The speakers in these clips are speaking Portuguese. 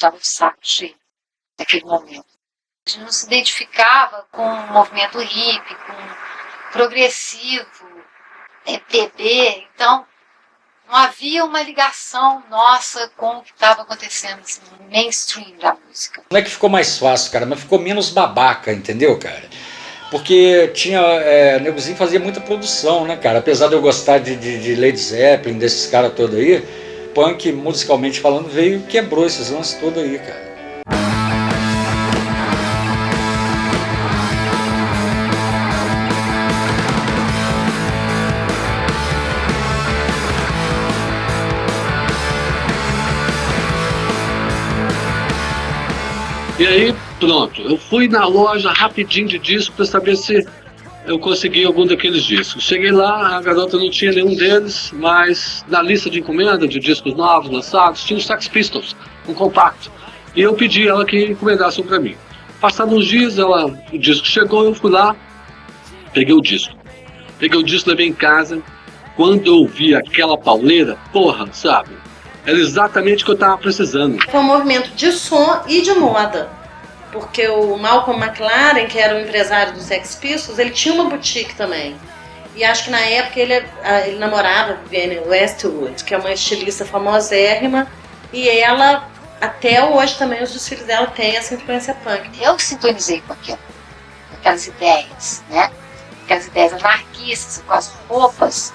Estava de saco cheio naquele momento. A gente não se identificava com o movimento hippie, com progressivo, MPB, então não havia uma ligação nossa com o que estava acontecendo assim, no mainstream da música. Não é que ficou mais fácil, cara, mas ficou menos babaca, entendeu, cara? Porque tinha, Negozinho fazia muita produção, né, cara? Apesar de eu gostar de Led Zeppelin, desses caras todos aí, punk, musicalmente falando, veio e quebrou esses lances todos aí, cara. E aí, pronto, eu fui na loja rapidinho de disco para saber se eu consegui algum daqueles discos. Cheguei lá, a garota não tinha nenhum deles, mas na lista de encomenda de discos novos lançados tinha os Sex Pistols, um compacto. E eu pedi ela que encomendasse um para mim. Passados uns dias, o disco chegou, eu fui lá, peguei o disco, levei em casa. Quando eu vi aquela pauleira, porra, sabe? Era exatamente o que eu estava precisando. Foi um movimento de som e de moda. Porque o Malcolm McLaren, que era o empresário dos Sex Pistols, ele tinha uma boutique também. E acho que na época ele namorava Vivienne Westwood, que é uma estilista famosérrima. E ela, até hoje também, os desfiles dela têm essa influência punk. Eu sintonizei com aquilo, com aquelas ideias, né? Aquelas ideias anarquistas, com as roupas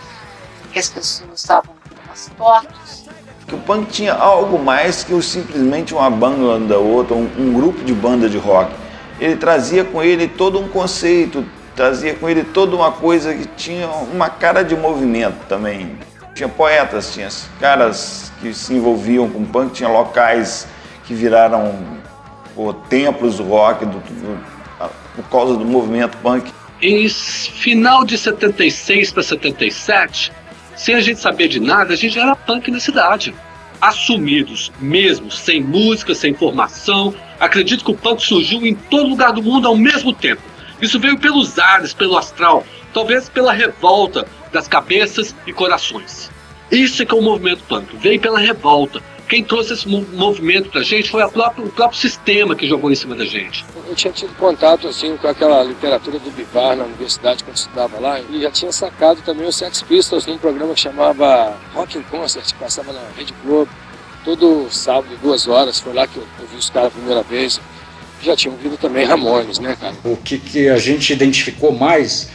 que as pessoas estavam nas fotos. Que o punk tinha algo mais que simplesmente uma banda ou outra, um grupo de banda de rock. Ele trazia com ele todo um conceito, trazia com ele toda uma coisa que tinha uma cara de movimento também. Tinha poetas, tinha caras que se envolviam com punk, tinha locais que viraram templos do rock por causa do movimento punk. Em final de 76 para 77, sem a gente saber de nada, a gente já era punk na cidade. Assumidos mesmo, sem música, sem formação. Acredito que o punk surgiu em todo lugar do mundo ao mesmo tempo. Isso veio pelos ares, pelo astral, talvez pela revolta das cabeças e corações. Isso é que é o movimento punk, veio pela revolta. Quem trouxe esse movimento pra gente foi o próprio sistema que jogou em cima da gente. Eu tinha tido contato assim, com aquela literatura do Bivar na universidade quando estudava lá, e já tinha sacado também os Sex Pistols num programa que chamava Rock in Concert, que passava na Rede Globo, todo sábado, 2 horas. Foi lá que eu vi os caras a primeira vez. Já tinham ouvido também Ramones, né, cara? O que a gente identificou mais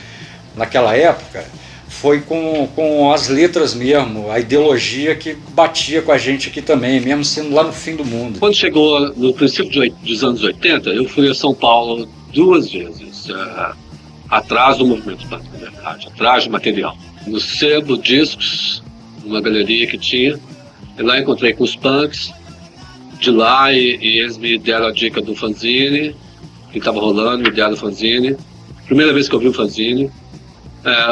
naquela época foi com as letras mesmo, a ideologia que batia com a gente aqui também, mesmo sendo lá no fim do mundo. Quando chegou no princípio dos anos 80, eu fui a São Paulo 2 vezes, atrás do movimento punk, na verdade, atrás de material. No Sebo Discos, numa galeria que tinha, e lá encontrei com os punks de lá e eles me deram a dica do fanzine, que estava rolando, me deram o fanzine. Primeira vez que eu vi o fanzine.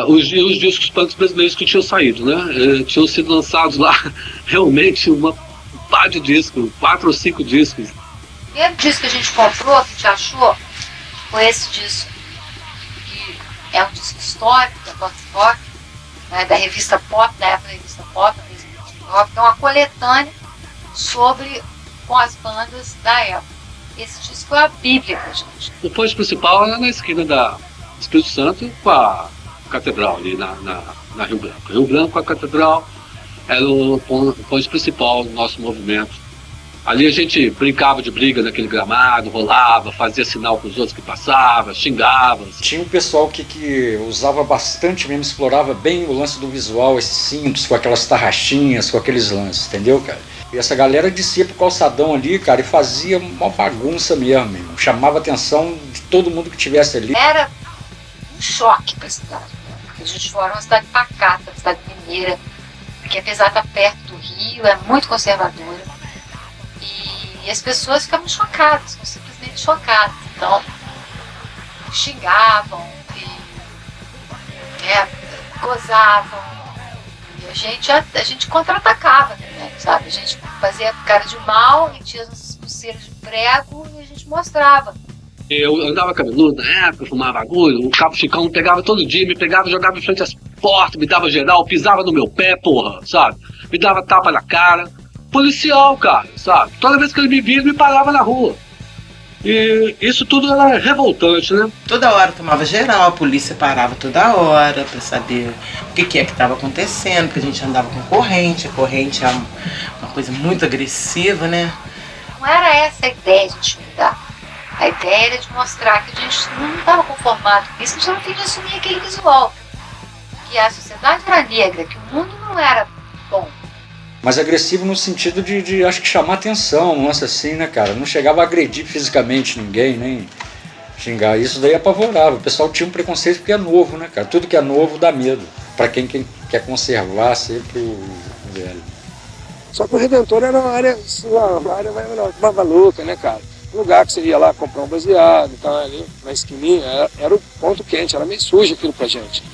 Os discos punks brasileiros que tinham saído, né? Tinham sido lançados lá realmente uma par de discos, 4 ou 5 discos. O primeiro disco que a gente comprou, que a gente achou, foi esse disco, que é um disco histórico da punk rock, né, da revista Pop, da época da revista Pop, que é uma coletânea com as bandas da época. Esse disco é a Bíblia pra gente. O ponto principal era na esquina da Espírito Santo com a Catedral, ali na Rio Branco. Rio Branco com a Catedral era o ponto principal do nosso movimento. Ali a gente brincava de briga naquele gramado, rolava, fazia sinal para os outros que passavam, xingava. Tinha um pessoal que usava bastante mesmo, explorava bem o lance do visual, esses cintos, com aquelas tarraxinhas, com aqueles lances, entendeu, cara? E essa galera descia pro calçadão ali, cara, e fazia uma bagunça mesmo, irmão. Chamava a atenção de todo mundo que estivesse ali. Era um choque para a cidade, né? Porque Juiz de Fora é uma cidade pacata, uma cidade mineira, que apesar de estar perto do Rio, é muito conservadora. E as pessoas ficavam chocadas, simplesmente chocadas. Então, xingavam, gozavam. E a gente contra-atacava também, sabe? A gente fazia cara de mal, e tinha as pulseiras de prego e a gente mostrava. Eu andava cabeludo na época, fumava bagulho, o Capo Chicão pegava todo dia, me pegava, jogava em frente às portas, me dava geral, pisava no meu pé, porra, sabe? Me dava tapa na cara. Policial, cara, sabe? Toda vez que ele me via, ele me parava na rua. E isso tudo era revoltante, né? Toda hora tomava geral, a polícia parava toda hora pra saber o que é que estava acontecendo, porque a gente andava com corrente, a corrente é uma coisa muito agressiva, né? Não era essa a ideia de intimidar. A ideia era de mostrar que a gente não estava conformado com isso, que a gente não queria assumir aquele visual. Que a sociedade era negra, que o mundo não era bom. Mas agressivo no sentido de acho que chamar atenção, nossa, assim, né, cara? Não chegava a agredir fisicamente ninguém, nem xingar. Isso daí apavorava. O pessoal tinha um preconceito porque é novo, né, cara? Tudo que é novo dá medo. Pra quem quer conservar sempre o velho. Só que o Redentor era uma área mais maluca, né, cara? Um lugar que você ia lá comprar um baseado, então ali na esquininha, era o ponto quente, era meio sujo aquilo pra gente.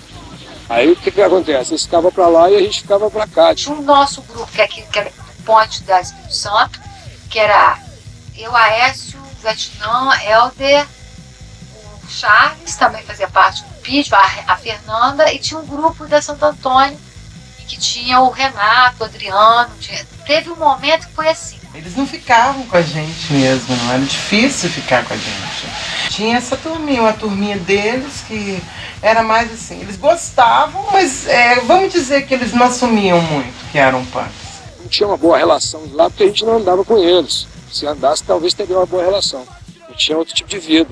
Aí o que acontece? Eles ficavam pra lá e a gente ficava pra cá. Tinha o nosso grupo, que era o Ponte da Espírito Santo, que era eu, Aécio, o Vietnã, Helder, o Charles, também fazia parte do PID, a Fernanda, e tinha um grupo da Santo Antônio, que tinha o Renato, o Adriano. Teve um momento que foi assim. Eles não ficavam com a gente mesmo, não era difícil ficar com a gente. Tinha essa turminha, uma turminha deles que era mais assim, eles gostavam, mas vamos dizer que eles não assumiam muito que eram punks. Não tinha uma boa relação lá porque a gente não andava com eles. Se andasse, talvez teria uma boa relação. Não tinha outro tipo de vida.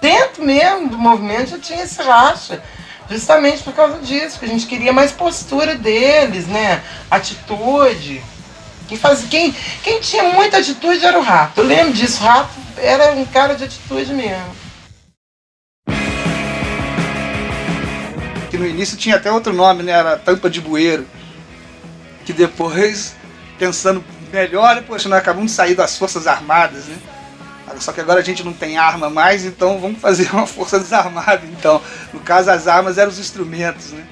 Dentro mesmo do movimento já tinha esse racha, justamente por causa disso, que a gente queria mais postura deles, né? Atitude. Quem tinha muita atitude era o Rato. Eu lembro disso, o Rato era um cara de atitude mesmo. Que no início tinha até outro nome, né? Era Tampa de Bueiro. Que depois, pensando melhor, poxa, nós acabamos de sair das Forças Armadas, né? Só que agora a gente não tem arma mais, então vamos fazer uma força desarmada. Então, no caso, as armas eram os instrumentos, né?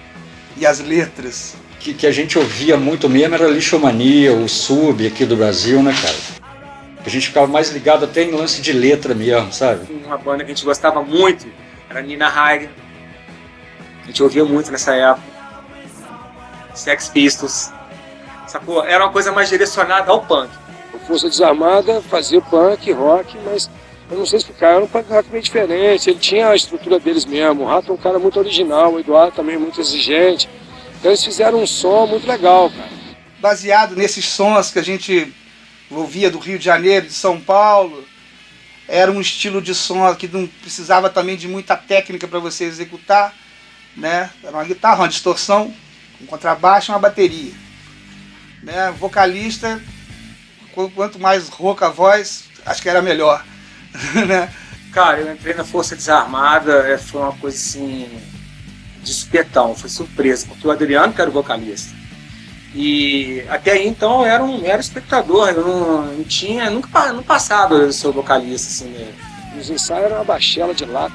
E as letras. Que a gente ouvia muito mesmo era Lixomania, o Sub aqui do Brasil, né, cara? A gente ficava mais ligado até em lance de letra mesmo, sabe? Uma banda que a gente gostava muito era Nina Hagen. A gente ouvia muito nessa época. Sex Pistols. Sacou? Era uma coisa mais direcionada ao punk. A Força Desarmada fazia punk, rock, mas eu não sei explicar, era um punk rock meio diferente. Ele tinha a estrutura deles mesmo. O Rato é um cara muito original, o Eduardo também muito exigente. Então eles fizeram um som muito legal, cara. Baseado nesses sons que a gente ouvia do Rio de Janeiro, de São Paulo, era um estilo de som que não precisava também de muita técnica para você executar, né? Era uma guitarra, uma distorção, um contrabaixo e uma bateria. Né? Vocalista, quanto mais rouca a voz, acho que era melhor. Né? Cara, eu entrei na Força Desarmada, foi uma coisa assim... de supetão, foi surpresa, porque o Adriano que era o vocalista. E até aí então eu era espectador, eu não tinha, nunca no passado eu sou vocalista, assim, né? Os ensaios eram uma bachela de lata.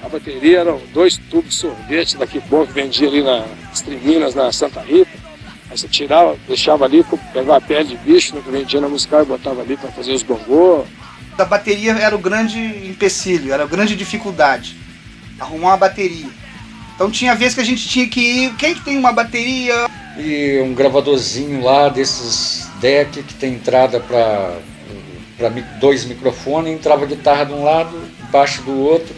A bateria eram 2 tubos de sorvete daqui bom que vendia ali nas Triminas, na Santa Rita. Aí você tirava, deixava ali, pegava a pele de bicho, né, que vendia na musical e botava ali para fazer os bongô. A bateria era o grande empecilho, era a grande dificuldade. Arrumar uma bateria. Então tinha vezes que a gente tinha que ir, quem que tem uma bateria? E um gravadorzinho lá desses deck que tem entrada para 2 microfones, entrava guitarra de um lado, baixo do outro,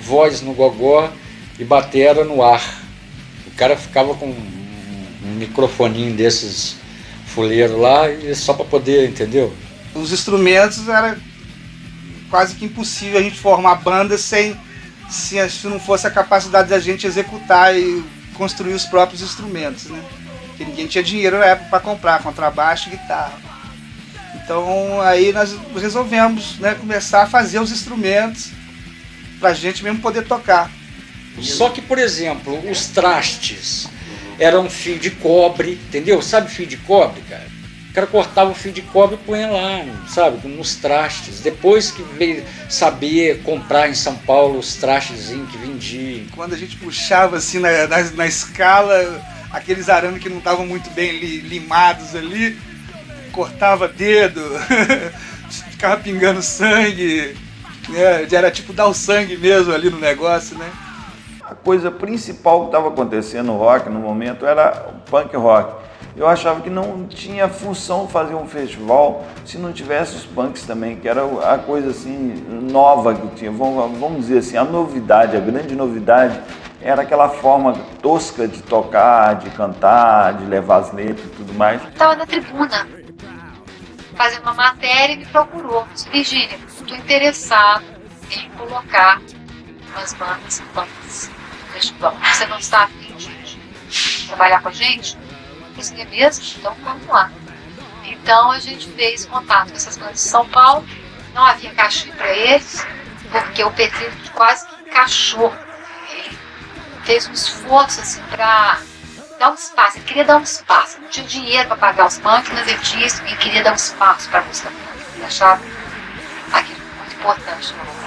voz no gogó e batera no ar. O cara ficava com um microfoninho desses fuleiros lá e só para poder, entendeu? Os instrumentos era quase que impossível a gente formar banda se não fosse a capacidade da gente executar e construir os próprios instrumentos, né? Porque ninguém tinha dinheiro na época para comprar contrabaixo e guitarra. Então aí nós resolvemos, né, começar a fazer os instrumentos pra gente mesmo poder tocar. Só que, por exemplo, os trastes eram fio de cobre, entendeu? Sabe fio de cobre, cara? O cara cortava o fio de cobre e punha lá, sabe, nos trastes. Depois que veio saber comprar em São Paulo os trastezinhos que vendiam. Quando a gente puxava assim na escala, aqueles arames que não estavam muito bem limados ali, cortava dedo, ficava pingando sangue, né? Era tipo dar o sangue mesmo ali no negócio, né? A coisa principal que estava acontecendo no rock no momento era o punk rock. Eu achava que não tinha função fazer um festival se não tivesse os punks também, que era a coisa assim nova que tinha. Vamos dizer assim, a novidade, a grande novidade era aquela forma tosca de tocar, de cantar, de levar as letras e tudo mais. Estava na tribuna, fazendo uma matéria e me procurou. Disse, Virgínia, estou interessado em colocar umas bandas punks no festival. Você não está a fim de trabalhar com a gente? Isso é mesmo? Então vamos lá. Então a gente fez contato com essas bandas de São Paulo. Não havia cachê para eles, porque o Petrillo quase que encaixou. Ele fez um esforço assim para dar um espaço. Ele queria dar um espaço. Não tinha dinheiro para pagar os punks, mas ele tinha isso e queria dar um espaço para a música punk. Ele achava aquilo muito importante no momento.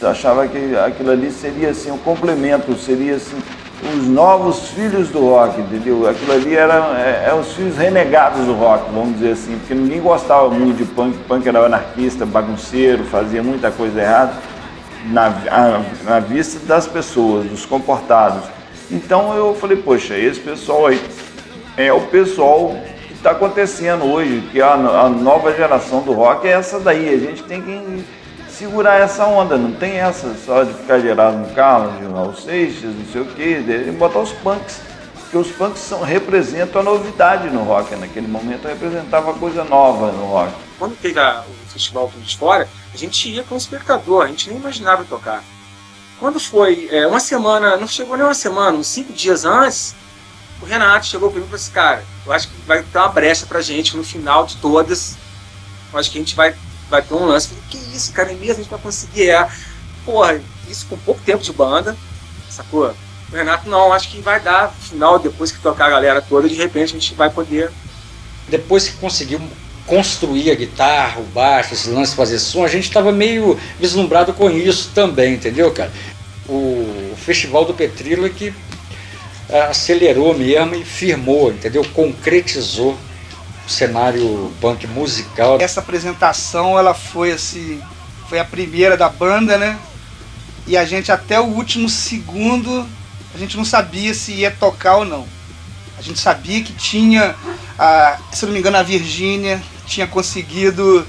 Eu achava que aquilo ali seria assim um complemento, seria assim os novos filhos do rock, entendeu? Aquilo ali era os filhos renegados do rock, vamos dizer assim, porque ninguém gostava muito de punk. Punk era anarquista, bagunceiro, fazia muita coisa errada na vista das pessoas, dos comportados. Então eu falei, poxa, esse pessoal aí é o pessoal que está acontecendo hoje, que a nova geração do rock é essa daí. A gente tem que segurar essa onda, não tem essa só de ficar gerado no carro, de Raul Seixas, não sei o quê, de botar os punks, porque os punks representam a novidade no rock. Naquele momento representava coisa nova no rock. Quando teve o festival Tudo de Fora, a gente ia como espectador, a gente nem imaginava tocar. Quando foi uma semana, não chegou nem uma semana, uns 5 dias antes, o Renato chegou comigo e falou assim, cara, eu acho que vai ter uma brecha pra gente no final de todas, eu acho que a gente vai ter um lance. Eu falei, que isso, cara, é mesmo? A gente vai conseguir. Porra, isso com pouco tempo de banda, sacou? O Renato, não, acho que vai dar final, depois que tocar a galera toda, de repente a gente vai poder. Depois que conseguimos construir a guitarra, o baixo, esse lance de fazer som, a gente estava meio vislumbrado com isso também, entendeu, cara? O Festival do Petrillo é que acelerou mesmo e firmou, entendeu? Concretizou o cenário punk musical. Essa apresentação, ela foi assim, foi a primeira da banda, né? E a gente até o último segundo, a gente não sabia se ia tocar ou não. A gente sabia que tinha, se não me engano, a Virgínia tinha conseguido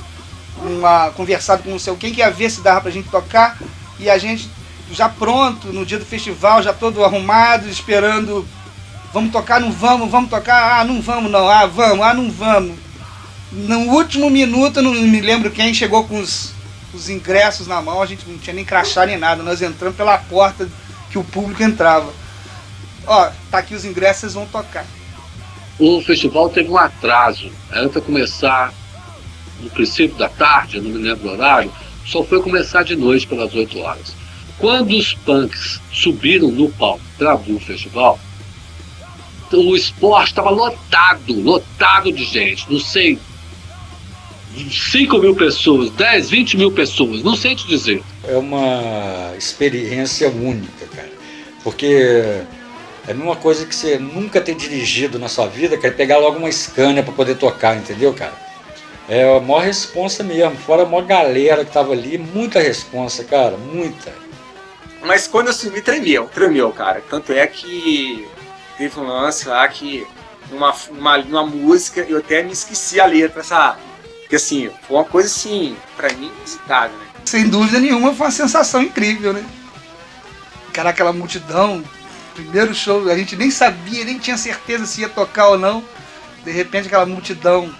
conversado com não sei quem que ia ver se dava pra gente tocar, e a gente já pronto, no dia do festival, já todo arrumado, esperando, vamos tocar, não vamos tocar, não vamos não, vamos, não vamos. No último minuto, não me lembro quem chegou com os ingressos na mão, a gente não tinha nem crachá nem nada, nós entramos pela porta que o público entrava. Ó, tá aqui os ingressos, vocês vão tocar. O festival teve um atraso, era para começar no princípio da tarde, eu não me lembro o horário, só foi começar de noite pelas 8 horas. Quando os punks subiram no palco para abrir o festival, o esporte estava lotado de gente, não sei, 5 mil pessoas, 10, 20 mil pessoas, não sei te dizer. É uma experiência única, cara, porque é a mesma coisa que você nunca ter dirigido na sua vida, quer pegar logo uma Scania para poder tocar, entendeu, cara? É a maior responsa mesmo, fora a maior galera que tava ali, muita responsa, cara, muita. Mas quando eu subi, tremeu, cara. Tanto é que teve um lance lá que, numa música, eu até me esqueci a letra, sabe? Porque assim, foi uma coisa assim, pra mim, inusitada, né? Sem dúvida nenhuma, foi uma sensação incrível, né? Cara, aquela multidão, primeiro show, a gente nem sabia, nem tinha certeza se ia tocar ou não. De repente, aquela multidão,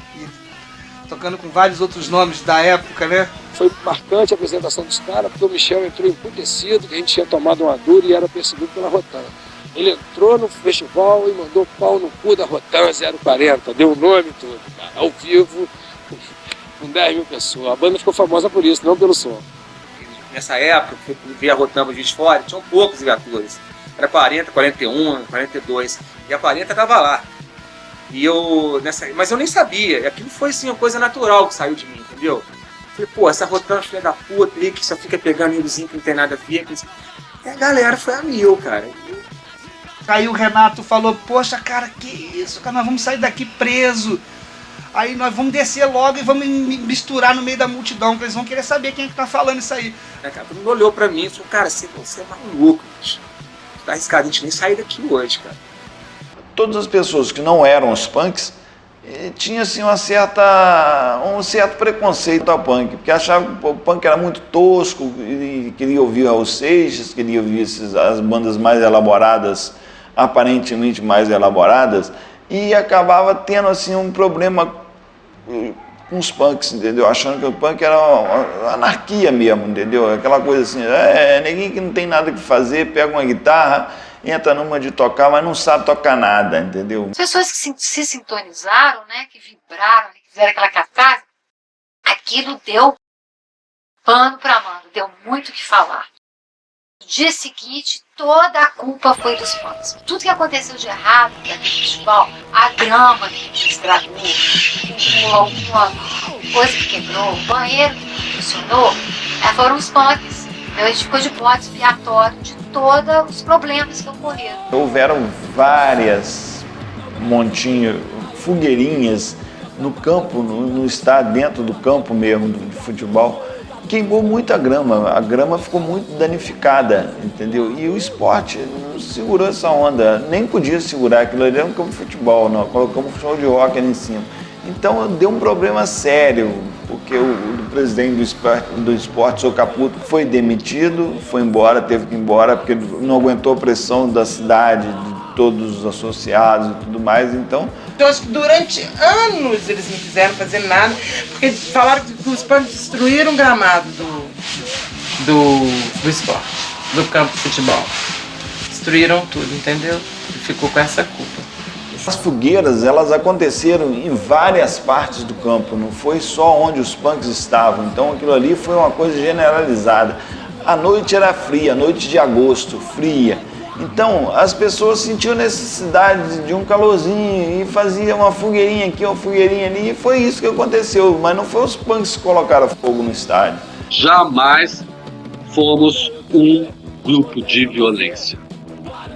tocando com vários outros nomes da época, né? Foi marcante a apresentação dos caras, porque o Michel entrou emputecido, que a gente tinha tomado uma dura e era perseguido pela Rotana. Ele entrou no festival e mandou pau no cu da Rotan 040, deu o nome todo, cara, ao vivo, com 10 mil pessoas. A banda ficou famosa por isso, não pelo som. Nessa época, eu vi a Rotan Juiz de Fora, tinham poucos viaturas. Era 40, 41, 42. E a 40 estava lá. Mas eu nem sabia. Aquilo foi assim, uma coisa natural que saiu de mim, entendeu? Falei, pô, essa Rotan filha da puta aí, que só fica pegando negozinho que não tem nada a ver. E a galera foi a mil, cara. Aí o Renato falou, poxa, cara, que isso, cara, nós vamos sair daqui preso. Aí nós vamos descer logo e vamos misturar no meio da multidão, que eles vão querer saber quem é que tá falando isso aí. Cara, todo mundo olhou pra mim e falou, cara, você é maluco, bicho. Tá arriscado a gente nem sair daqui hoje, cara. Todas as pessoas que não eram os punks tinham assim, um certo preconceito ao punk, porque achavam que o punk era muito tosco, e queria ouvir Raul Seixas, queria ouvir as bandas mais elaboradas, aparentemente mais elaboradas, e acabava tendo assim, um problema com os punks, entendeu? Achando que o punk era uma anarquia mesmo, entendeu? Aquela coisa assim, ninguém que não tem nada que fazer, pega uma guitarra, entra numa de tocar, mas não sabe tocar nada, entendeu? As pessoas que se sintonizaram, né, que vibraram, que fizeram aquela catarse, aquilo deu pano para manga, deu muito o que falar. No dia seguinte, toda a culpa foi dos fãs. Tudo que aconteceu de errado naquele festival, a grama que estragou, alguma coisa que quebrou, o banheiro que não funcionou, foram os punks. Então a gente ficou de bode expiatório de todos os problemas que ocorreram. Houveram várias fogueirinhas no campo, no estádio, dentro do campo mesmo de futebol. Queimou muita grama, a grama ficou muito danificada, entendeu? E o esporte não segurou essa onda, nem podia segurar aquilo ali, era um campo de futebol, não, colocamos um show de rock ali em cima. Então deu um problema sério, porque o presidente do esporte, o seu Caputo, foi demitido, foi embora, teve que ir embora, porque não aguentou a pressão da cidade, de todos os associados e tudo mais, então... Eu acho que durante anos eles não quiseram fazer nada, porque falaram que os punks destruíram o gramado do esporte, do campo de futebol. Destruíram tudo, entendeu? E ficou com essa culpa. As fogueiras, elas aconteceram em várias partes do campo, não foi só onde os punks estavam, então aquilo ali foi uma coisa generalizada. A noite era fria, noite de agosto, fria. Então, as pessoas sentiam necessidade de um calorzinho e faziam uma fogueirinha aqui, uma fogueirinha ali, e foi isso que aconteceu, mas não foi os punks que colocaram fogo no estádio. Jamais fomos um grupo de violência.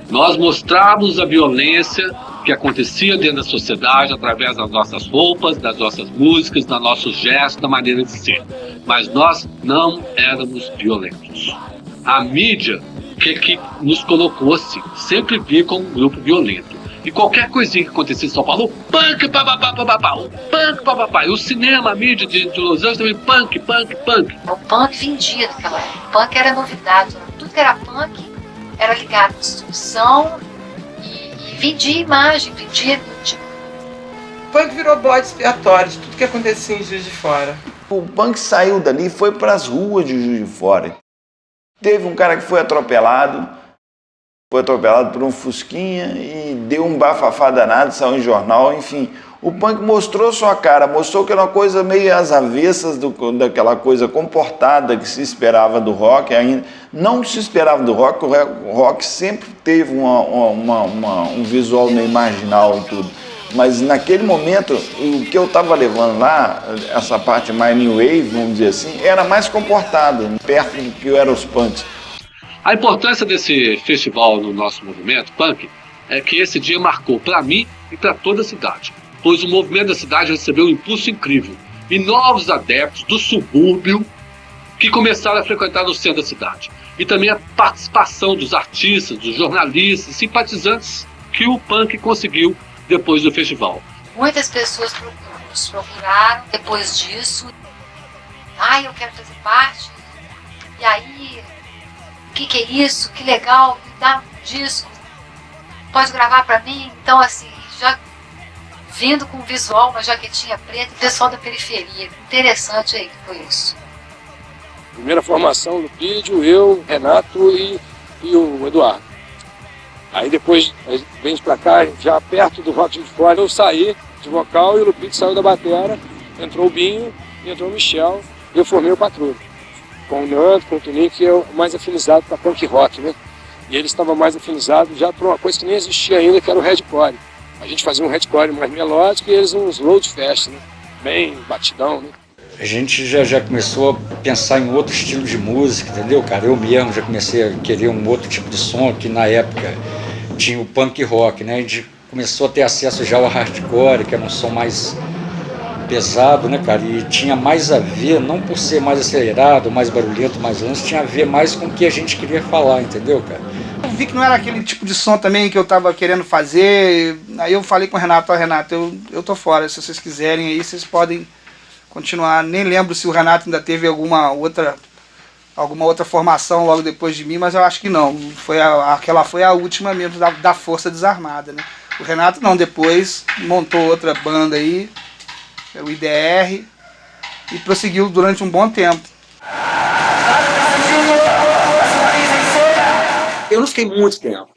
Nós mostramos a violência que acontecia dentro da sociedade através das nossas roupas, das nossas músicas, dos nossos gestos, da maneira de ser. Mas nós não éramos violentos. A mídia que nos colocou assim, sempre vi como um grupo violento. E qualquer coisinha que acontecia em São Paulo, punk, papapá, o punk, papapá. E o cinema, a mídia de Los Angeles também, punk. O punk vendia naquela época. O punk era novidade. Tudo que era punk era ligado à destruição e vendia imagem, vendia... O punk virou bode expiatório de tudo que acontecia em Juiz de Fora. O punk saiu dali e foi para as ruas de Juiz de Fora. Teve um cara que foi atropelado por um fusquinha e deu um bafafá danado, saiu em jornal, enfim. O punk mostrou sua cara, mostrou que era uma coisa meio às avessas daquela coisa comportada que se esperava do rock. Ainda não se esperava do rock, o rock sempre teve um visual meio marginal e tudo. Mas naquele momento, o que eu estava levando lá, essa parte mais new wave, vamos dizer assim, era mais comportado, perto do que eram os punks. A importância desse festival no nosso movimento punk é que esse dia marcou para mim e para toda a cidade, pois o movimento da cidade recebeu um impulso incrível e novos adeptos do subúrbio que começaram a frequentar o centro da cidade. E também a participação dos artistas, dos jornalistas, simpatizantes que o punk conseguiu depois do festival. Muitas pessoas nos procuraram depois disso. Eu quero fazer parte. E aí, o que é isso? Que legal, me dá um disco. Pode gravar pra mim? Então, assim, já vindo com visual, uma jaquetinha preta, o pessoal da periferia. Interessante aí que foi isso. Primeira formação no vídeo, eu, Renato e o Eduardo. Aí depois vem pra cá, já perto do Rock de Fora, eu saí de vocal e o Lupito saiu da batera, entrou o Binho e entrou o Michel, e eu formei o Patrulha. Com o Nando, com o Toninho, que é o mais afinizado para punk rock, né? E ele estava mais afinizado já para uma coisa que nem existia ainda, que era o Redcore. A gente fazia um Redcore mais melódico e eles uns load fast, né? Bem batidão, né? A gente já começou a pensar em outro estilo de música, entendeu, cara? Eu mesmo já comecei a querer um outro tipo de som, que na época tinha o punk rock, né? A gente começou a ter acesso já ao hardcore, que era um som mais pesado, né, cara? E tinha mais a ver, não por ser mais acelerado, mais barulhento, mais lento, tinha a ver mais com o que a gente queria falar, entendeu, cara? Eu vi que não era aquele tipo de som também que eu tava querendo fazer. Aí eu falei com o Renato, Renato, eu tô fora, se vocês quiserem aí, vocês podem continuar. Nem lembro se o Renato ainda teve alguma outra formação logo depois de mim, mas eu acho que não. Aquela foi a última mesmo da Força Desarmada, né? O Renato não, depois montou outra banda aí, o IDR, e prosseguiu durante um bom tempo. Eu não fiquei muito tempo.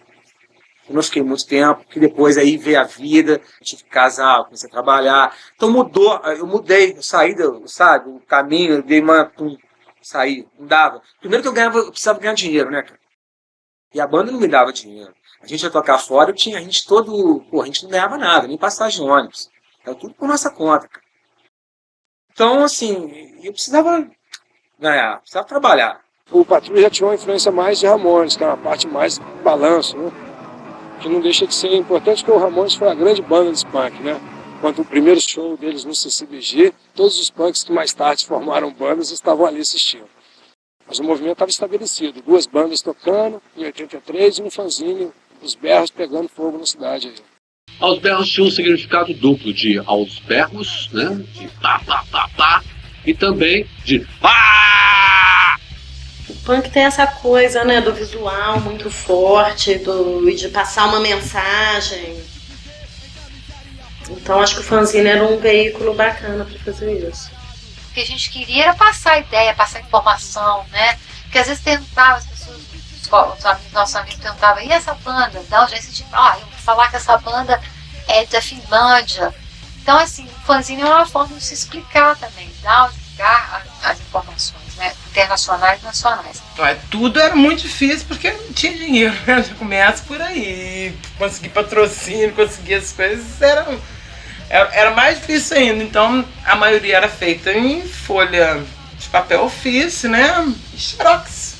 Porque depois aí veio a vida, tive que casar, comecei a trabalhar. Então mudou, eu mudei, eu saí sabe, o caminho, eu dei saí, não dava. Primeiro que eu precisava ganhar dinheiro, né, cara? E a banda não me dava dinheiro. A gente ia tocar fora, a gente não ganhava nada, nem passagem de ônibus. Era tudo por nossa conta, cara. Então, assim, eu precisava ganhar, precisava trabalhar. O Patrulha já tinha uma influência mais de Ramones, que é uma parte mais balanço, né? Que não deixa de ser importante, porque o Ramones foi a grande banda de punk, né? Quando o primeiro show deles no CCBG, todos os punks que mais tarde formaram bandas estavam ali assistindo. Mas o movimento estava estabelecido, 2 bandas tocando, em 83, e um fanzine, os berros pegando fogo na cidade aí. Aos berros tinha um significado duplo de aos berros, né? De pá, pá, pá, pá, e também de pá! O punk tem essa coisa, né, do visual muito forte, de passar uma mensagem. Então acho que o fanzine era um veículo bacana para fazer isso. O que a gente queria era passar a ideia, passar a informação, né? Porque às vezes perguntava, as pessoas, nossos amigos perguntavam, e essa banda? Dá um jeito de, eu vou falar que essa banda é da Finlândia. Então, assim, o fanzine é uma forma de se explicar também, divulgar as informações, né? Internacionais e nacionais. Tudo era muito difícil porque não tinha dinheiro, né? Já começa por aí. Conseguir patrocínio, conseguir as coisas era mais difícil ainda. Então a maioria era feita em folha de papel ofício, né? E xerox.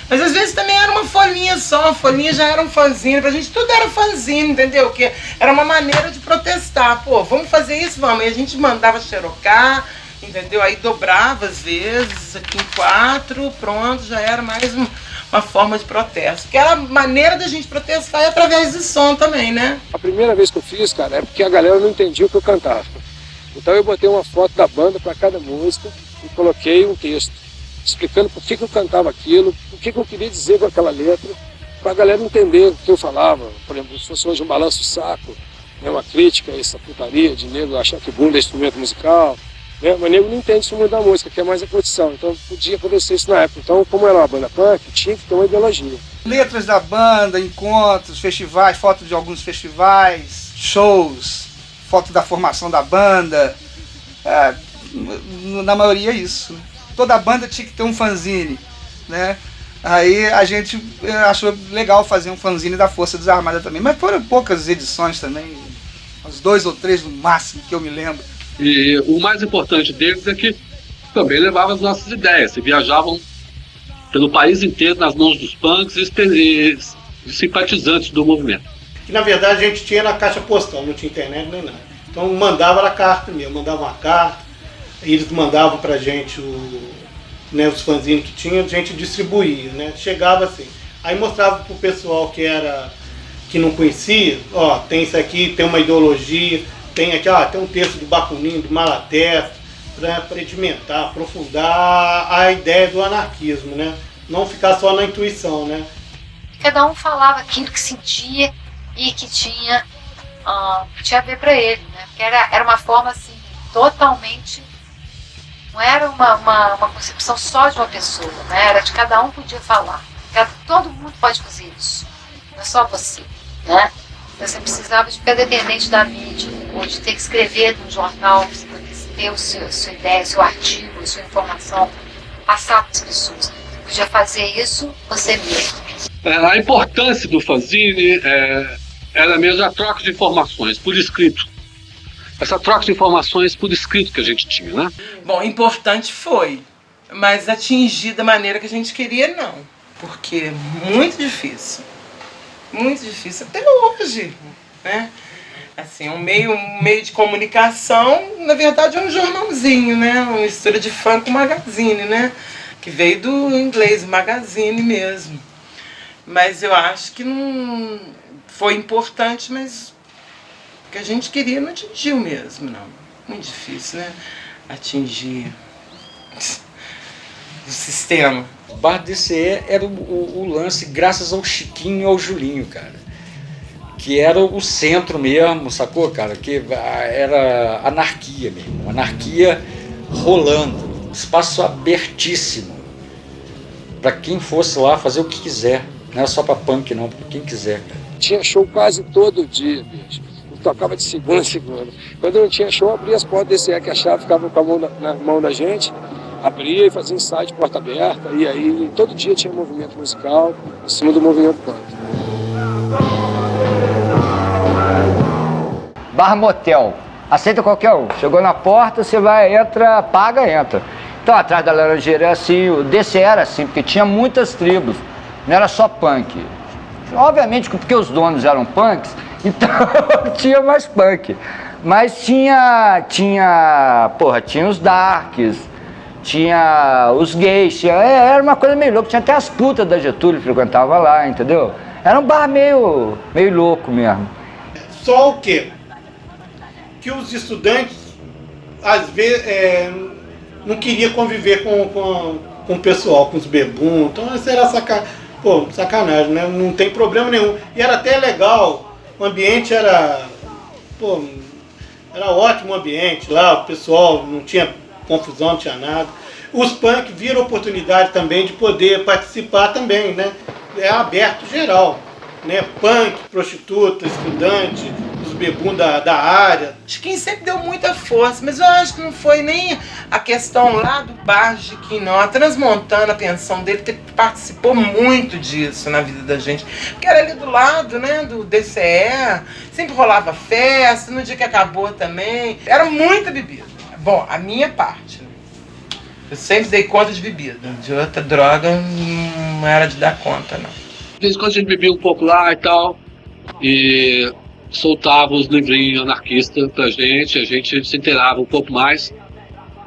Mas às vezes também era uma folhinha só, a folhinha já era um fanzine, pra gente tudo era fanzine, entendeu? Que era uma maneira de protestar. Pô, vamos fazer isso, vamos. E a gente mandava xerocar, entendeu? Aí dobrava às vezes, aqui em 4, pronto, já era mais uma forma de protesto. Porque era a maneira da gente protestar é através de som também, né? A primeira vez que eu fiz, cara, é porque a galera não entendia o que eu cantava. Então eu botei uma foto da banda para cada música e coloquei um texto explicando por que eu cantava aquilo, o que eu queria dizer com aquela letra, para a galera entender o que eu falava. Por exemplo, se fosse hoje um balanço saco, né, uma crítica a essa putaria de nego achar que bunda é instrumento musical, né, mas nego não entende isso muito da música, que é mais a curtição. Então podia acontecer isso na época. Então, como era uma banda punk, tinha que ter uma ideologia. Letras da banda, encontros, festivais, fotos de alguns festivais, shows, foto da formação da banda, na maioria é isso, né? Toda banda tinha que ter um fanzine, né? Aí a gente achou legal fazer um fanzine da Força Desarmada também, mas foram poucas edições também, uns 2 ou 3 no máximo que eu me lembro. E o mais importante deles é que também levavam as nossas ideias, e viajavam pelo país inteiro nas mãos dos punks e simpatizantes do movimento. Que na verdade a gente tinha na caixa postal, não tinha internet nem nada. Então mandava a carta mesmo, mandava uma carta, eles mandavam pra gente os fanzines que tinha, a gente distribuía, né? Chegava assim, aí mostrava pro pessoal que não conhecia, tem isso aqui, tem uma ideologia, tem aqui, tem um texto do Bakunin, do Malatesto, para edimentar, aprofundar a ideia do anarquismo, né? Não ficar só na intuição, né? Cada um falava aquilo que sentia e que tinha a ver para ele, né? Porque era uma forma assim, totalmente. Não era uma concepção só de uma pessoa, né? Era de cada um podia falar. Todo mundo pode fazer isso. não é só você, né? Você precisava de ficar dependente da mídia, ou de ter que escrever num jornal, você ter sua ideia, seu artigo, sua informação, passar para as pessoas. Você podia fazer isso você mesmo. A importância do fanzine era mesmo a troca de informações por escrito. Essa troca de informações por escrito que a gente tinha, né? Bom, importante foi, mas atingir da maneira que a gente queria, não. Porque é muito difícil até hoje, né? Assim, um meio de comunicação, na verdade é um jornalzinho, né? Uma mistura de funk com magazine, né? Que veio do inglês, magazine mesmo. Mas eu acho que não foi importante, mas o que a gente queria não atingiu mesmo, não. Muito difícil, né? Atingir o sistema. O Bar DCE era o lance graças ao Chiquinho e ao Julinho, cara. Que era o centro mesmo, sacou, cara? Que era anarquia mesmo. Anarquia rolando. Espaço abertíssimo. Pra quem fosse lá fazer o que quiser. Não era só pra punk, não. Pra quem quiser, cara. Tinha show quase todo dia, bicho. Tocava de segunda a segunda. Quando não tinha show, abria as portas do DCE, que a chave ficava com a mão na mão da gente. Abria e fazia ensaio de porta aberta. E aí, todo dia tinha movimento musical em cima do movimento punk. Bar motel. Aceita qualquer um. Chegou na porta, você vai, entra, paga, entra. Então, atrás da Laranjeira era assim, o DCE era assim, porque tinha muitas tribos. Não era só punk. Obviamente, porque os donos eram punks, então tinha mais punk. Mas tinha os darks, tinha os gays, era uma coisa meio louca. Tinha até as putas da Getúlio que frequentavam lá, entendeu? Era um bar meio louco mesmo. Só o quê? Que os estudantes, às vezes, não queriam conviver com o pessoal, com os bebum. Então isso era sacanagem, né? Não tem problema nenhum. E era até legal, o ambiente era ótimo o ambiente lá, o pessoal não tinha confusão, não tinha nada. Os punk viram oportunidade também de poder participar também, né? É aberto geral, né? Punk, prostituta, estudante, os bebum da área. Chiquinho sempre deu muita força, mas eu acho que não foi nem a questão lá do bar de Chiquinho, não. A Transmontana, a pensão dele, participou muito disso na vida da gente. Porque era ali do lado, né, do DCE, sempre rolava festa, no dia que acabou também. Era muita bebida. Bom, a minha parte, né? Eu sempre dei conta de bebida. De outra droga, não era de dar conta, não. De vez em quando a gente bebia um pouco lá e tal, e soltava os livrinhos anarquistas pra gente, a gente se inteirava um pouco mais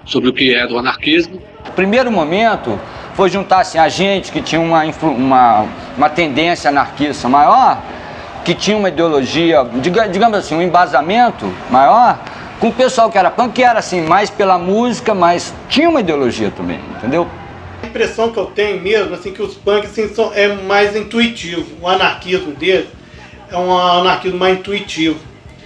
sobre o que era o anarquismo. O primeiro momento foi juntar assim, a gente que tinha uma tendência anarquista maior, que tinha uma ideologia, digamos assim, um embasamento maior, com o pessoal que era punk, que era assim, mais pela música, mas tinha uma ideologia também, entendeu? A impressão que eu tenho mesmo, assim, que os punks assim, é mais intuitivo. O anarquismo deles é um anarquismo mais intuitivo.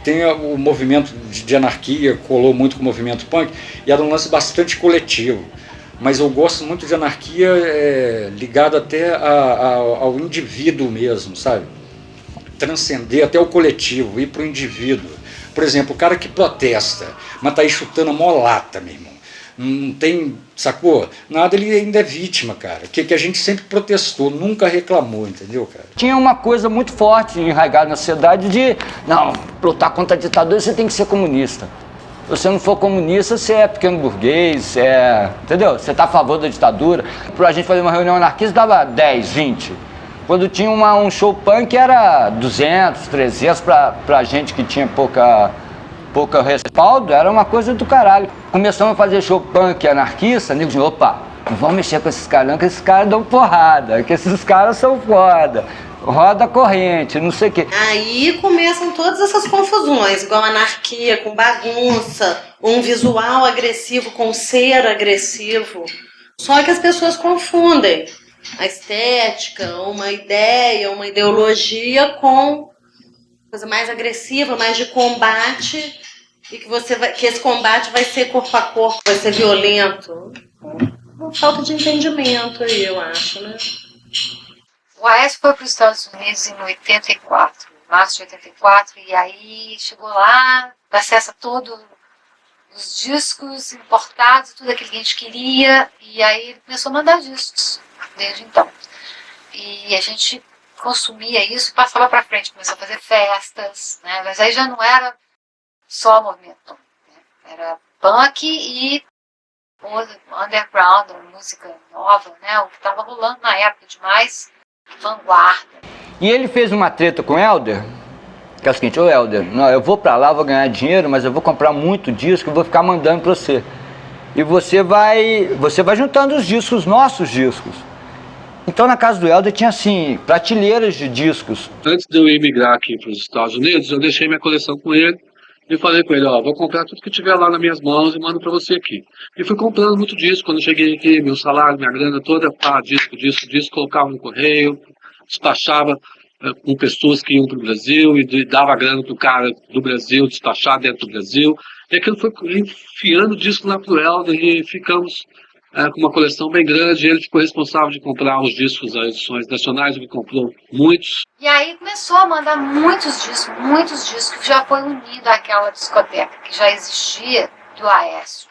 Tem o movimento de anarquia, colou muito com o movimento punk, e era um lance bastante coletivo. Mas eu gosto muito de anarquia ligado até ao indivíduo mesmo, sabe? Transcender até o coletivo, ir para o indivíduo. Por exemplo, o cara que protesta, mas tá aí chutando a molata, meu irmão. Não tem, sacou? Nada, ele ainda é vítima, cara. Que a gente sempre protestou, nunca reclamou, entendeu, cara? Tinha uma coisa muito forte enraizada na sociedade de, não, lutar contra a ditadura você tem que ser comunista. Se você não for comunista, você é pequeno burguês, entendeu? Você tá a favor da ditadura. Pra gente fazer uma reunião anarquista dava 10, 20. Quando tinha um show punk era 200, 300 pra gente que tinha pouca respaldo, era uma coisa do caralho. Começamos a fazer show punk anarquista, nego de opa, não vamos mexer com esses caras não, que esses caras dão porrada, que esses caras são foda, roda corrente, não sei o quê. Aí começam todas essas confusões, igual anarquia com bagunça, um visual agressivo com ser agressivo. Só que as pessoas confundem a estética, uma ideia, uma ideologia com coisa mais agressiva, mais de combate, e que esse combate vai ser corpo a corpo, vai ser violento. Uma falta de entendimento aí, eu acho, né? O Aécio foi para os Estados Unidos em 84, março de 84, e aí chegou lá, acessa todos os discos importados, tudo aquilo que a gente queria, e aí ele começou a mandar discos desde então. E a gente consumia isso e passava para frente, começou a fazer festas, né? Mas aí já não era só movimento, né? Era punk e underground, música nova, né? O que estava rolando na época de mais vanguarda. E ele fez uma treta com o Helder, que é o seguinte: ô Helder, não, eu vou pra lá, vou ganhar dinheiro, mas eu vou comprar muito disco e vou ficar mandando pra você. E você vai juntando os discos, os nossos discos. Então na casa do Helder tinha assim, prateleiras de discos. Antes de eu imigrar aqui para os Estados Unidos, eu deixei minha coleção com ele e falei com ele, ó, vou comprar tudo que tiver lá nas minhas mãos e mando para você aqui. E fui comprando muito disco. Quando eu cheguei aqui, meu salário, minha grana toda, disco, colocava no correio, despachava com pessoas que iam para o Brasil e dava grana para o cara do Brasil despachar dentro do Brasil. E aquilo foi enfiando disco lá para o Helder e ficamos com uma coleção bem grande. Ele ficou responsável de comprar os discos, as edições nacionais, ele comprou muitos. E aí começou a mandar muitos discos, que já foi unido àquela discoteca que já existia do Aécio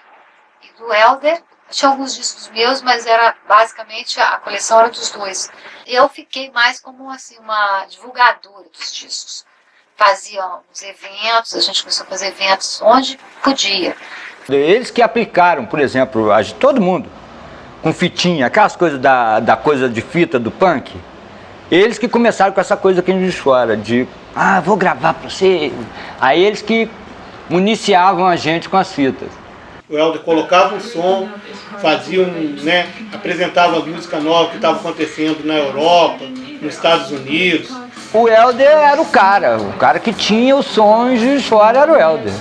e do Helder. Tinha alguns discos meus, mas era basicamente a coleção era dos dois. Eu fiquei mais como assim, uma divulgadora dos discos. Fazia uns eventos, a gente começou a fazer eventos onde podia. Eles que aplicaram, por exemplo, todo mundo, com fitinha, aquelas coisas da coisa de fita do punk, eles que começaram com essa coisa aqui em Juiz de Fora, de, vou gravar pra você. Aí eles que municiavam a gente com as fitas. O Helder colocava um som, fazia apresentava a música nova que estava acontecendo na Europa, nos Estados Unidos. O Helder era o cara que tinha os sons de Juiz de Fora era o Helder.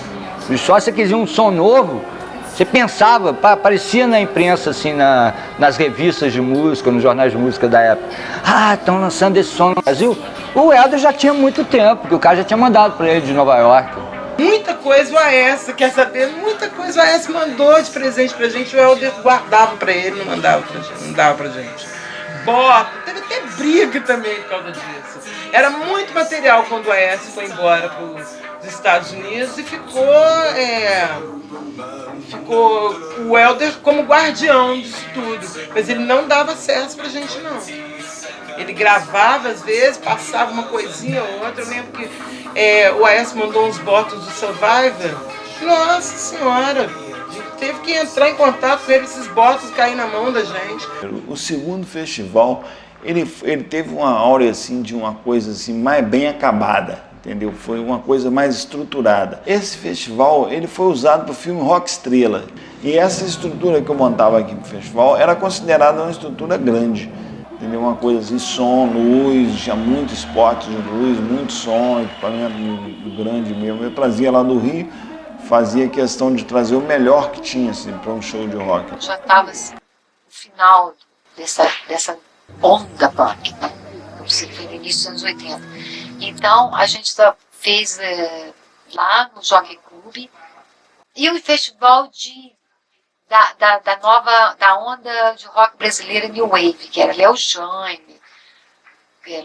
E só se você quisia um som novo, você pensava, aparecia na imprensa, assim, nas revistas de música, nos jornais de música da época. Estão lançando esse som no Brasil. O Helder já tinha muito tempo, porque o cara já tinha mandado para ele de Nova York. Muita coisa o Aécio, quer saber? Muita coisa o Aécio mandou de presente pra gente, o Helder guardava pra ele, não mandava pra gente, não dava pra gente. Bota, teve até briga também por causa disso. Era muito material quando o Aécio foi embora pros Estados Unidos e ficou o Helder como guardião disso tudo, mas ele não dava acesso pra gente não. Ele gravava às vezes, passava uma coisinha ou outra. Eu lembro que o Aécio mandou uns botos do Survivor. Nossa senhora, a gente teve que entrar em contato com ele, esses botos caírem na mão da gente. O segundo festival, ele teve uma áurea assim, de uma coisa assim, mais bem acabada, entendeu? Foi uma coisa mais estruturada. Esse festival, ele foi usado para o filme Rock Estrela. E essa estrutura que eu montava aqui no festival era considerada uma estrutura grande. Entendeu? Uma coisa assim, som, luz, tinha muito spot de luz, muito som, equipamento grande mesmo. Eu trazia lá do Rio, fazia questão de trazer o melhor que tinha assim, para um show de rock. Já estava assim, no final dessa onda punk, né? Foi no início dos anos 80. Então a gente fez lá no Jockey Club e o festival da onda de rock brasileira New Wave, que era Léo Jaime,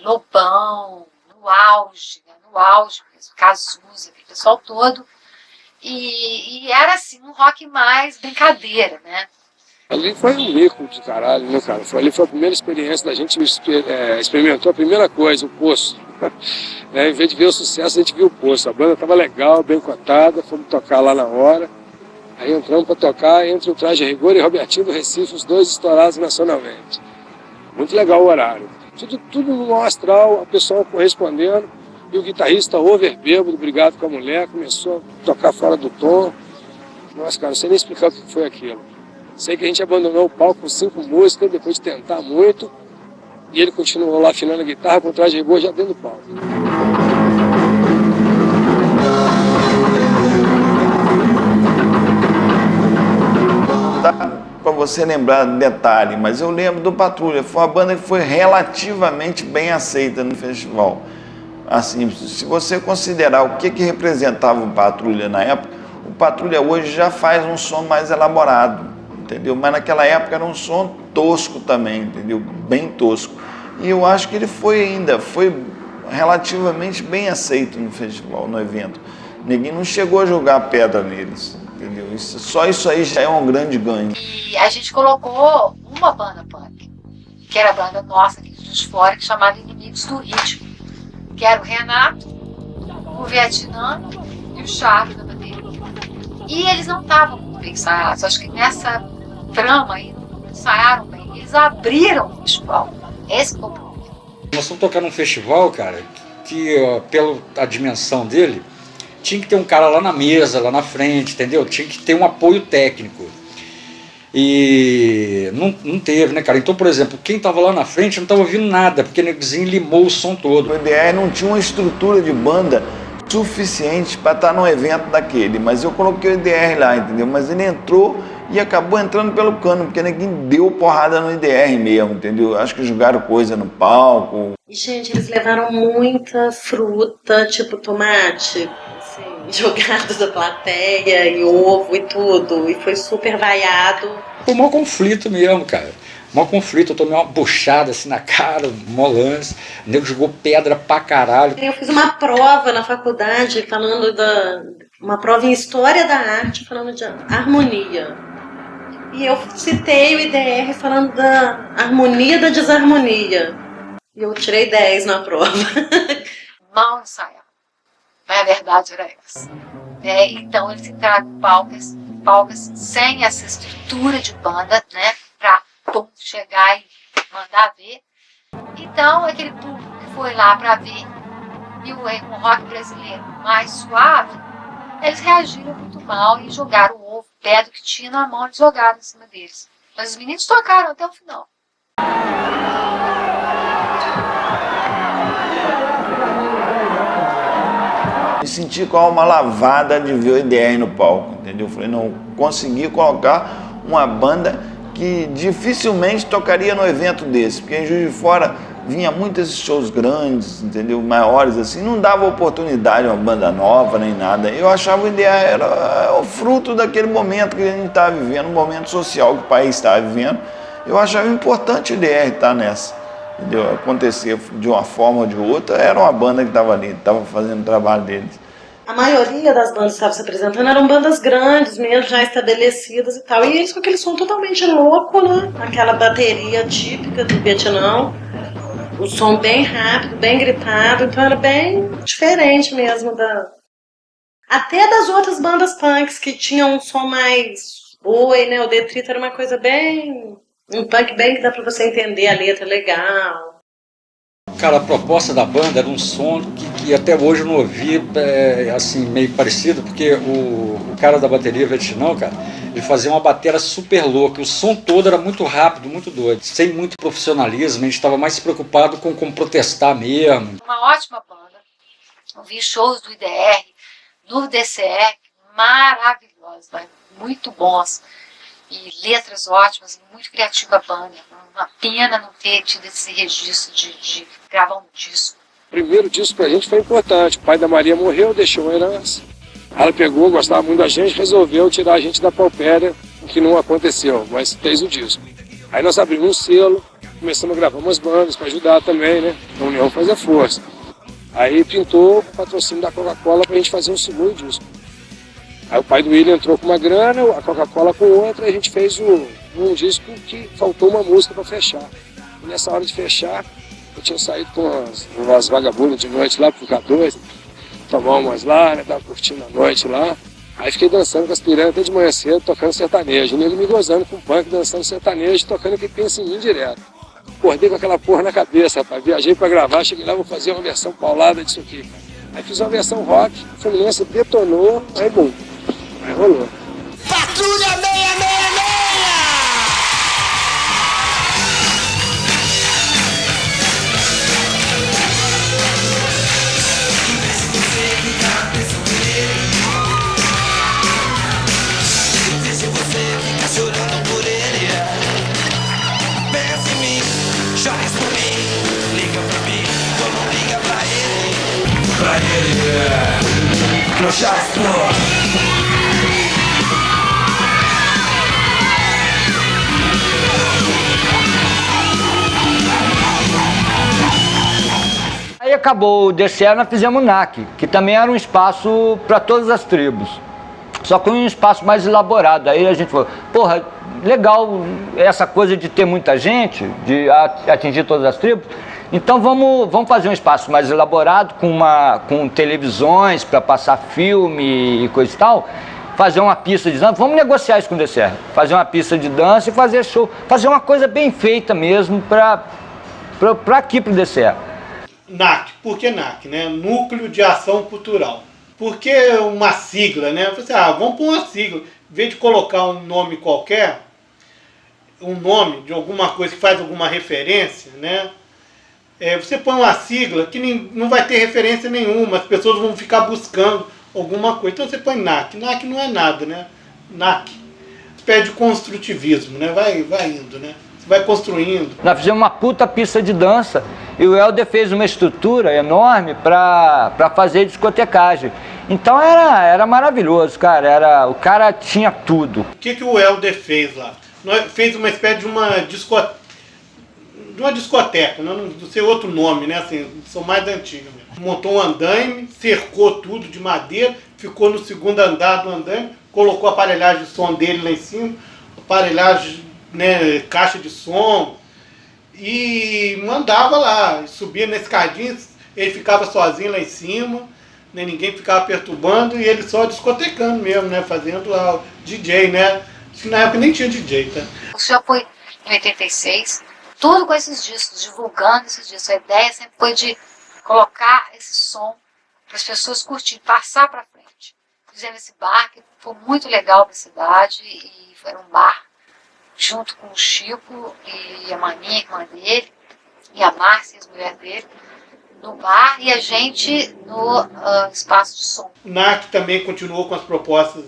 Lobão, no auge mesmo, Cazuza, aquele pessoal todo, e era assim, um rock mais brincadeira, né? Ali foi um mico de caralho, né, cara? Ali foi a primeira experiência da gente, experimentou a primeira coisa, o Poço. Em vez de ver o sucesso, a gente viu o Poço. A banda estava legal, bem cotada, fomos tocar lá na hora. Aí entramos para tocar entre o Traje Rigor e Robertinho do Recife, os dois estourados nacionalmente. Muito legal o horário. Tudo no astral, a pessoa correspondendo. E o guitarrista over bêbado, brigado com a mulher, começou a tocar fora do tom. Nossa, cara, não sei nem explicar o que foi aquilo. Sei que a gente abandonou o palco com 5 músicas, depois de tentar muito. E ele continuou lá afinando a guitarra com o Traje Rigor já dentro do palco. Para você lembrar detalhe, mas eu lembro do Patrulha. Foi uma banda que foi relativamente bem aceita no festival. Assim, se você considerar o que representava o Patrulha na época, o Patrulha hoje já faz um som mais elaborado, entendeu? Mas naquela época era um som tosco também, entendeu? Bem tosco. E eu acho que ele foi relativamente bem aceito no festival, no evento. Ninguém não chegou a jogar pedra neles, entendeu? Só isso aí já é um grande ganho. E a gente colocou uma banda punk, que era a banda nossa aqui de Fora, que chamava Inimigos do Ritmo, que era o Renato, o Vietnã e o Charles da bateria. E eles não estavam muito bem ensaiados, acho que nessa trama aí não ensaiaram bem, eles abriram o festival. Esse foi o problema. Nós estamos tocando num festival, cara, que pela dimensão dele, tinha que ter um cara lá na mesa, lá na frente, entendeu? Tinha que ter um apoio técnico. E não teve, né, cara? Então, por exemplo, quem estava lá na frente não estava ouvindo nada, porque o negozinho limou o som todo. O EDR não tinha uma estrutura de banda suficiente para estar num evento daquele, mas eu coloquei o EDR lá, entendeu? Mas ele entrou e acabou entrando pelo cano, porque ninguém deu porrada no EDR mesmo, entendeu? Acho que jogaram coisa no palco. E, gente, eles levaram muita fruta, tipo tomate, assim, jogado da plateia, e ovo e tudo, e foi super vaiado. Foi um maior conflito mesmo, cara. Maior conflito, eu tomei uma buchada assim na cara, um lance, o nego jogou pedra pra caralho. Eu fiz uma prova na faculdade falando uma prova em História da Arte falando de harmonia. E eu citei o IDR falando da harmonia da desarmonia. E eu tirei 10 na prova. Mal ensaiado. Mas a verdade era essa. Então eles entraram em palcas sem essa estrutura de banda, né? Pra chegar e mandar ver. Então aquele público que foi lá pra ver um rock brasileiro mais suave, eles reagiram muito mal e jogaram o ovo, pedra que tinha na mão, eles jogaram em cima deles. Mas os meninos tocaram até o final. Me senti com a alma lavada de ver o EDR no palco, entendeu? Falei, não, consegui colocar uma banda que dificilmente tocaria no evento desse, porque em Juiz de Fora vinha muitos shows grandes, entendeu? Maiores assim, não dava oportunidade a uma banda nova nem nada. Eu achava o EDR era o fruto daquele momento que a gente estava vivendo, um momento social que o país estava vivendo. Eu achava importante o EDR estar nessa, entendeu? Acontecer de uma forma ou de outra, era uma banda que estava ali, estava fazendo o trabalho deles. A maioria das bandas que estavam se apresentando eram bandas grandes mesmo, já estabelecidas e tal. E eles com aquele som totalmente louco, né? Aquela bateria típica do Vietnã. O som bem rápido, bem gritado. Então era bem diferente mesmo até das outras bandas punks que tinham um som mais boi, né? O Detrito era uma coisa bem... Um punk bem que dá pra você entender a letra legal. Cara, a proposta da banda era um som que até hoje eu não ouvi, assim, meio parecido, porque o cara da bateria, Vietnã, cara, ele fazia uma bateria super louca, o som todo era muito rápido, muito doido, sem muito profissionalismo, a gente estava mais preocupado com protestar mesmo. Uma ótima banda, eu vi shows do IDR, do DCR, maravilhosos, muito bons, e letras ótimas, muito criativa a banda. Uma pena não ter tido esse registro de gravar um disco. O primeiro disco pra gente foi importante. O pai da Maria morreu, deixou uma herança. Ela pegou, gostava muito da gente, resolveu tirar a gente da paupéria, o que não aconteceu, mas fez o disco. Aí nós abrimos um selo, começamos a gravar umas bandas para ajudar também, né? A união faz a força. Aí pintou o patrocínio da Coca-Cola pra gente fazer um segundo disco. Aí o pai do William entrou com uma grana, a Coca-Cola com outra, e a gente fez um disco que faltou uma música para fechar. E nessa hora de fechar, eu tinha saído com umas vagabundas de noite lá pro K2, tomar umas lá, né, tava curtindo a noite lá. Aí fiquei dançando com as piranhas até de manhã cedo, tocando sertanejo. E ele me gozando com punk, dançando sertanejo, tocando que pensa em mim direto. Acordei com aquela porra na cabeça, rapaz. Viajei pra gravar, cheguei lá, vou fazer uma versão paulada disso aqui. Aí fiz uma versão rock, o Fluminense detonou, aí bom. Aí rolou. Patrulha 666! Se você fica chorando por ele, pensa em mim, chora por mim, liga pra mim, ou não liga pra ele. Pra ele, no chastro. acabou o DCE, nós fizemos o NAC, que também era um espaço para todas as tribos. Só que um espaço mais elaborado. Aí a gente falou, porra, legal essa coisa de ter muita gente, de atingir todas as tribos. Então vamos fazer um espaço mais elaborado, com televisões para passar filme e coisa e tal. Fazer uma pista de dança, vamos negociar isso com o DCR. Fazer uma pista de dança e fazer show. Fazer uma coisa bem feita mesmo para aqui, para o DCR. NAC, por que NAC, né? Núcleo de Ação Cultural. Por que uma sigla, né? Você, vamos pôr uma sigla. Em vez de colocar um nome qualquer, um nome de alguma coisa que faz alguma referência, né? Você põe uma sigla que não vai ter referência nenhuma, as pessoas vão ficar buscando alguma coisa. Então você põe NAC. NAC não é nada, né? NAC. Pede construtivismo, né? Vai indo, né? Você vai construindo. Nós fizemos uma puta pista de dança e o Helder fez uma estrutura enorme para fazer discotecagem. Então era maravilhoso, cara. O cara tinha tudo. O que o Helder fez lá? Fez uma espécie de uma discoteca, não sei outro nome, né? Assim, são mais antigos mesmo. Montou um andaime, cercou tudo de madeira, ficou no segundo andar do andaime, colocou a aparelhagem de som dele lá em cima, aparelhagem, né, caixa de som, e mandava lá, subia na escadinha, ele ficava sozinho lá em cima, né, ninguém ficava perturbando, e ele só discotecando mesmo, né, fazendo lá o DJ, né? Acho que na época nem tinha DJ, tá? O senhor foi em 86, tudo com esses discos, divulgando esses discos. A ideia sempre foi de colocar esse som para as pessoas curtirem, passar para frente. Fizemos esse bar que foi muito legal para a cidade, e foi um bar junto com o Chico e a Maninha, irmã dele, e a Márcia, a mulher dele, no bar, e a gente no espaço de som. O NAC também continuou com as propostas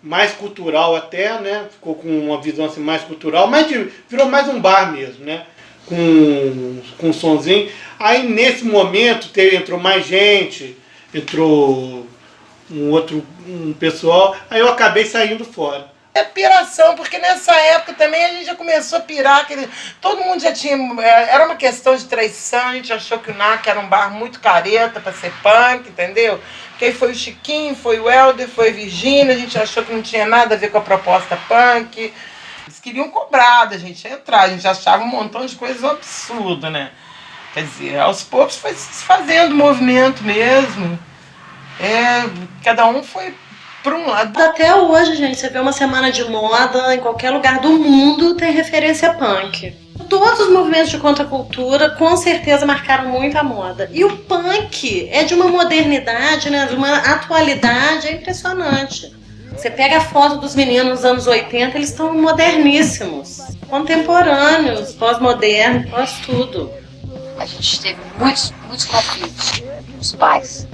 mais cultural até, né? Ficou com uma visão assim, mais cultural, mas virou mais um bar mesmo, né? Com um sonzinho. Aí nesse momento entrou mais gente, entrou um pessoal, aí eu acabei saindo fora. É piração, porque nessa época também a gente já começou a pirar, todo mundo já tinha, era uma questão de traição, a gente achou que o NAC era um bar muito careta para ser punk, entendeu? Porque aí foi o Chiquinho, foi o Helder, foi a Virgínia, a gente achou que não tinha nada a ver com a proposta punk. Eles queriam cobrar da gente entrar, a gente achava um montão de coisas absurdas, né? Quer dizer, aos poucos foi se desfazendo o movimento mesmo. Cada um foi para um lado. Até hoje, gente, você vê uma semana de moda, em qualquer lugar do mundo tem referência punk. Todos os movimentos de contracultura com certeza marcaram muito a moda. E o punk é de uma modernidade, né, de uma atualidade impressionante. Você pega a foto dos meninos nos anos 80, eles estão moderníssimos, contemporâneos, pós-modernos, pós-tudo. A gente teve muitos conflitos com os pais.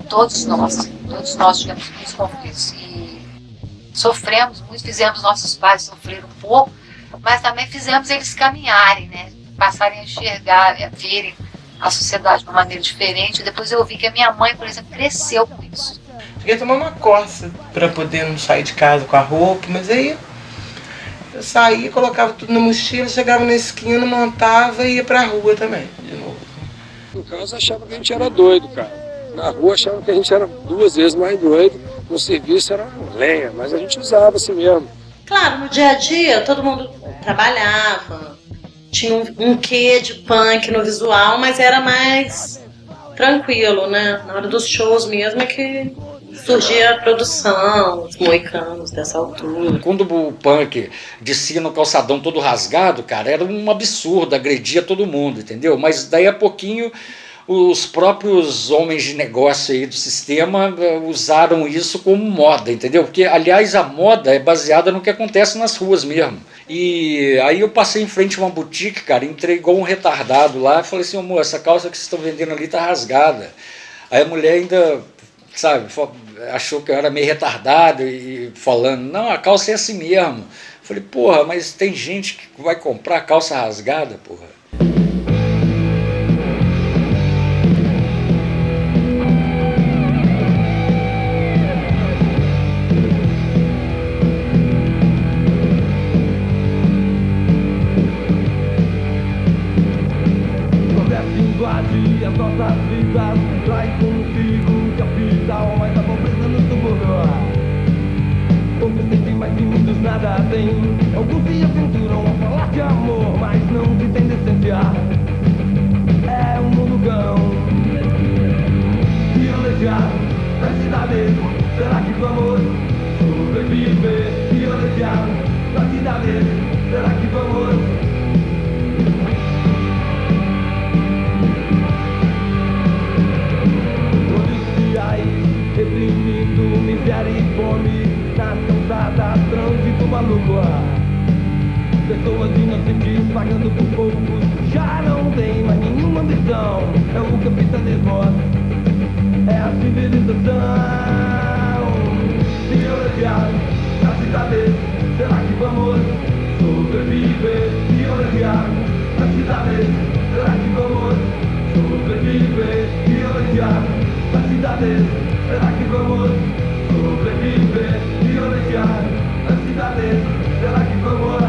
Todos nós tivemos muitos conflitos e sofremos muito, fizemos nossos pais sofrer um pouco, mas também fizemos eles caminharem, né? Passarem a enxergar, a verem a sociedade de uma maneira diferente. Depois eu vi que a minha mãe, por exemplo, cresceu com isso. Cheguei a tomar uma coça para poder não sair de casa com a roupa, mas aí eu saía, colocava tudo na mochila, chegava na esquina, montava e ia pra rua também, de novo. No caso, achava que a gente era doido, cara. Na rua achava que a gente era 2 vezes mais doido, no serviço era lenha, mas a gente usava assim mesmo. Claro, no dia a dia todo mundo trabalhava, tinha um quê de punk no visual, mas era mais tranquilo, né? Na hora dos shows mesmo é que surgia a produção, os moicanos dessa altura. Quando o punk descia no calçadão todo rasgado, cara, era um absurdo, agredia todo mundo, entendeu? Mas daí a pouquinho os próprios homens de negócio aí do sistema usaram isso como moda, entendeu? Porque, aliás, a moda é baseada no que acontece nas ruas mesmo. E aí eu passei em frente a uma boutique, cara, entrei igual um retardado lá e falei assim, amor, essa calça que vocês estão vendendo ali tá rasgada. Aí a mulher ainda, sabe, achou que eu era meio retardado e falando, não, a calça é assim mesmo. Falei, porra, mas tem gente que vai comprar calça rasgada, porra. Quando é fim do dia das nossas vidas traz consigo o capital, mas a pobreza nos subornou. Poucos sentem, mas de muitos nada tem. Alguns se aventuram a falar de amor, mas não se tem decência. É um mundo cão. Violência nas cidades, será que vamos sobreviver? Violência nas cidades, será que vamos? Policiais reprimindo miséria e fome nas calçadas, trânsito maluco. Pessoas inocentes pagando por poucos, já não tem mais nenhuma ambição. É o capitalismo, é a civilização. Violência nas cidades, será que vamos sobreviver? Violência nas cidades, será que vamos sobreviver? Violência nas cidades, será que vamos sobreviver? Violência nas cidades, será que vamos?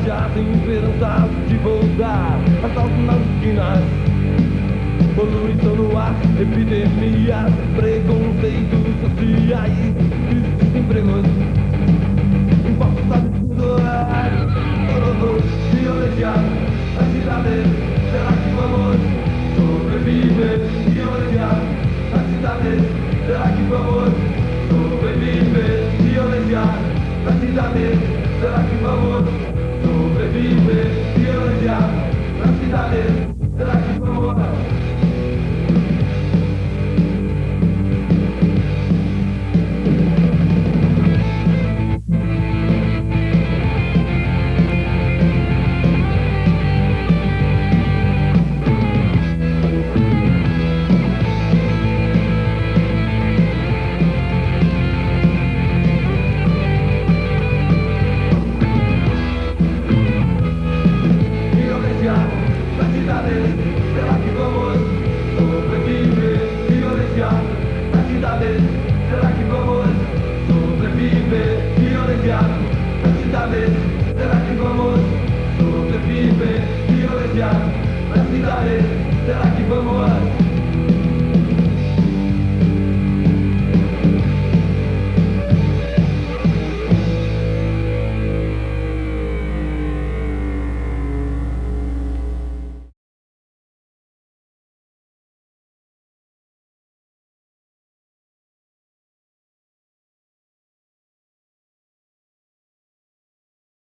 Já sem esperança de voltar. Assalto nas esquinas, poluição no ar, epidemias, preconceitos sociais, desempregos, impostos absurdos, violência nas cidades, será que vamos sobreviver? Violência nas cidades, será que vamos sobreviver? Violência nas cidades, será que vamos sobreviver? Violência nas cidades.